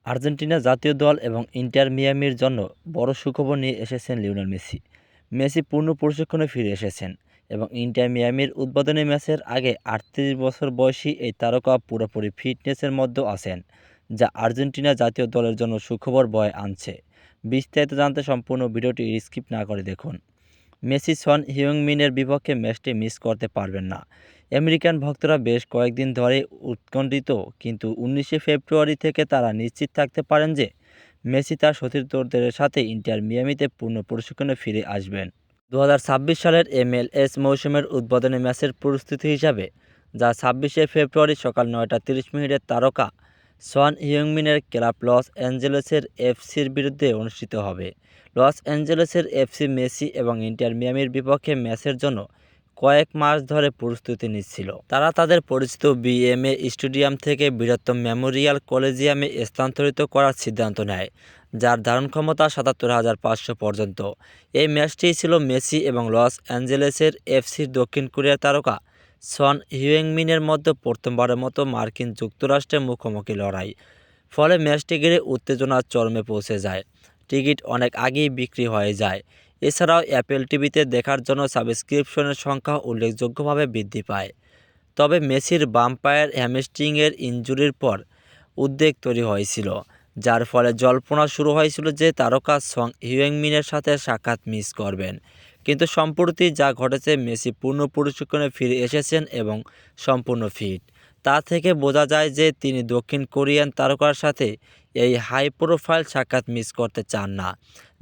Argentina জাতীয় দল এবং ইন্টার মিয়ামির জন্য বড় সুখবর নিয়ে এসেছেন লিওনেল মেসি। মেসি পূর্ণ প্রশিক্ষণে ফিরে এসেছেন এবং ইন্টার মিয়ামির উদ্বোধনী ম্যাচের আগে ৩৮ বছর বয়সী এই তারকা পুরোপুরি ফিটনেসের মধ্যে আছেন, যা আর্জেন্টিনা জাতীয় দলের জন্য সুখবর বয়ে আনছে। বিস্তারিত জানতে সম্পূর্ণ ভিডিওটি স্কিপ না করে দেখুন। মেসি সন হিউংমিনের বিপক্ষে ম্যাচটি মিস করতে পারবেন না। আমেরিকান ভক্তরা বেশ কয়েকদিন ধরে উৎকণ্ঠিত, কিন্তু ১৯শে ফেব্রুয়ারি থেকে তারা নিশ্চিত থাকতে পারেন যে মেসি তার সতীর্থদের সাথে ইন্টার মিয়ামিতে পূর্ণ প্রশিক্ষণে ফিরে আসবেন। ২০২৬ সালের MLS মৌসুমের উদ্বোধনী ম্যাচের প্রস্তুতি হিসাবে, যা ২৬শে ফেব্রুয়ারি সকাল ৯টা ৩০ তারকা সন হিউংমিনের ক্লাব লস অ্যাঞ্জেলেসের এফসির বিরুদ্ধে অনুষ্ঠিত হবে। লস অ্যাঞ্জেলেসের এফসি মেসি এবং ইন্টার মিয়ামির বিপক্ষে ম্যাচের জন্য কয়েক মাস ধরে প্রস্তুতি নিচ্ছিল। তারা তাদের পরিচিত বিএমএ স্টেডিয়াম থেকে বৃহত্তম মেমোরিয়াল কলিজিয়ামে স্থানান্তরিত করার সিদ্ধান্ত নেয়, যার ধারণ ক্ষমতা ৭৭,৫০০ পর্যন্ত। এই ম্যাচটি ছিল মেসি এবং লস অ্যাঞ্জেলেসের এফসির দক্ষিণ কোরিয়ার তারকা সন হিউংমিনের মধ্যে প্রথমবারের মতো মার্কিন যুক্তরাষ্ট্রের মুখোমুখি লড়াই। ফলে ম্যাচটি ঘিরে উত্তেজনার চরমে পৌঁছে যায়। টিকিট অনেক আগেই বিক্রি হয়ে যায়। এছাড়াও অ্যাপেল টিভিতে দেখার জন্য সাবস্ক্রিপশনের সংখ্যা উল্লেখযোগ্যভাবে বৃদ্ধি পায়। তবে মেসির বাম পায়ের হ্যামস্ট্রিংয়ের ইনজুরির পর উদ্বেগ তৈরি হয়েছিল, যার ফলে জল্পনা শুরু হয়েছিল যে তারকা সং হিউংমিনের সাথে সাক্ষাৎ মিস করবেন। কিন্তু সম্প্রতি যা ঘটেছে, মেসি পূর্ণ প্রশিক্ষণে ফিরে এসেছেন এবং সম্পূর্ণ ফিট। তা থেকে বোঝা যায় যে তিনি দক্ষিণ কোরিয়ান তারকার সাথে এই হাই প্রোফাইল সাক্ষাৎ মিস করতে চান না,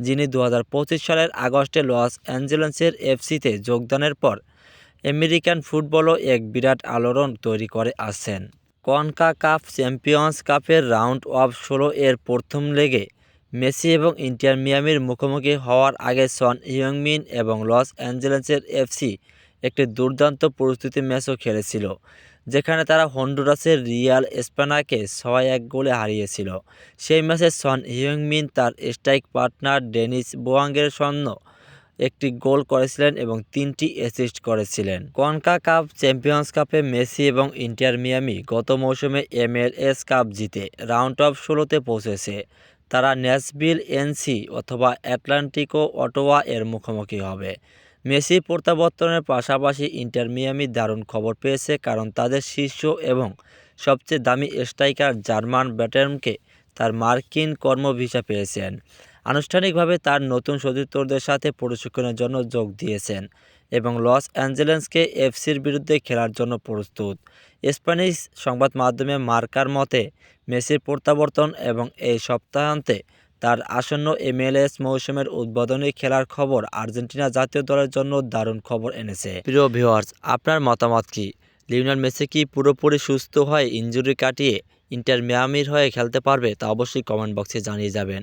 যিনি ২০২৫ সালের আগস্টে লস অ্যাঞ্জেলেসের এফসিতে যোগদানের পর আমেরিকান ফুটবলও এক বিরাট আলোড়ন তৈরি করে আসছেন। কনকাকাফ চ্যাম্পিয়ন্স কাপের রাউন্ড অফ ১৬ এর প্রথম লেগে মেসি এবং ইন্টার মিয়ামির মুখোমুখি হওয়ার আগে সন হিউংমিন এবং লস অ্যাঞ্জেলেসের এফসি একটি দুর্দান্ত প্রস্তুতি ম্যাচও খেলেছিল, যেখানে তারা হন্ডুরাসের রিয়াল স্পানাকে ৬-১ গোলে হারিয়েছিল। সেই ম্যাচে সন হিউংমিন তার স্ট্রাইক পার্টনার ডেনিস বোয়াংয়ের জন্য একটি গোল করেছিলেন এবং ৩টি অ্যাসিস্ট করেছিলেন। কনকাকাফ চ্যাম্পিয়ন্স কাপে মেসি এবং ইন্টার মিয়ামি গত মৌসুমে MLS কাপ জিতে রাউন্ড অফ ১৬তে পৌঁছেছে। তারা ন্যাশভিল এনসি অথবা অ্যাটলান্টিকো অটোয়া এর মুখোমুখি হবে। মেসি প্রত্যাবর্তনের পাশাপাশি ইন্টার মিয়ামি দারুণ খবর পেয়েছে, কারণ তাদের শীর্ষ এবং সবচেয়ে দামি স্ট্রাইকার জার্মান ব্যাটেনকে তার মার্কিন কর্ম ভিসা পেয়েছেন। আনুষ্ঠানিকভাবে তার নতুন সতীর্থদের সাথে প্রশিক্ষণের জন্য যোগ দিয়েছেন এবং লস অ্যাঞ্জেলেসকে এফসির বিরুদ্ধে খেলার জন্য প্রস্তুত। স্প্যানিশ সংবাদ মাধ্যমে মার্কার মতে, মেসির প্রত্যাবর্তন এবং এই সপ্তাহান্তে তার আসন্ন MLS মৌসুমের উদ্বোধনী খেলার খবর আর্জেন্টিনা জাতীয় দলের জন্য দারুণ খবর এনেছে। প্রিয় ভিউয়ার্স, আপনার মতামত কি? লিওনেল মেসি কি পুরোপুরি সুস্থ হয়ে ইনজুরি কাটিয়ে ইন্টার মিয়ামির হয়ে খেলতে পারবে? তা অবশ্যই কমেন্ট বক্সে জানিয়ে যাবেন।